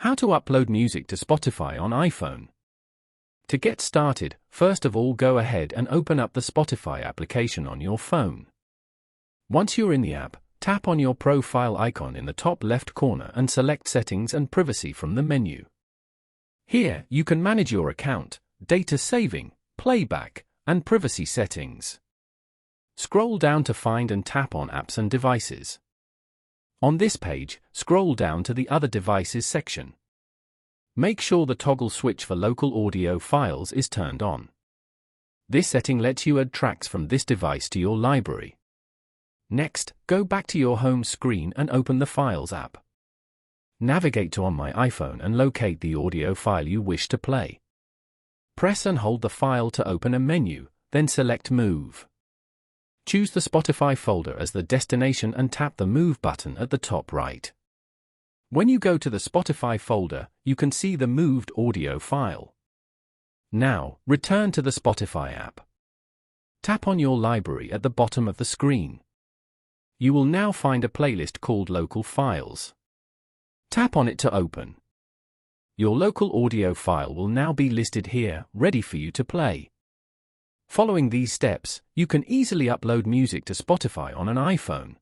How to upload music to Spotify on iPhone. To get started, first of all go ahead and open up the Spotify application on your phone. Once you're in the app, tap on your profile icon in the top left corner and select Settings and Privacy from the menu. Here, you can manage your account, data saving, playback, and privacy settings. Scroll down to find and tap on Apps and Devices. On this page, scroll down to the Other Devices section. Make sure the toggle switch for local audio files is turned on. This setting lets you add tracks from this device to your library. Next, go back to your home screen and open the Files app. Navigate to On My iPhone and locate the audio file you wish to play. Press and hold the file to open a menu, then select Move. Choose the Spotify folder as the destination and tap the Move button at the top right. When you go to the Spotify folder, you can see the moved audio file. Now, return to the Spotify app. Tap on your library at the bottom of the screen. You will now find a playlist called Local Files. Tap on it to open. Your local audio file will now be listed here, ready for you to play. Following these steps, you can easily upload music to Spotify on an iPhone.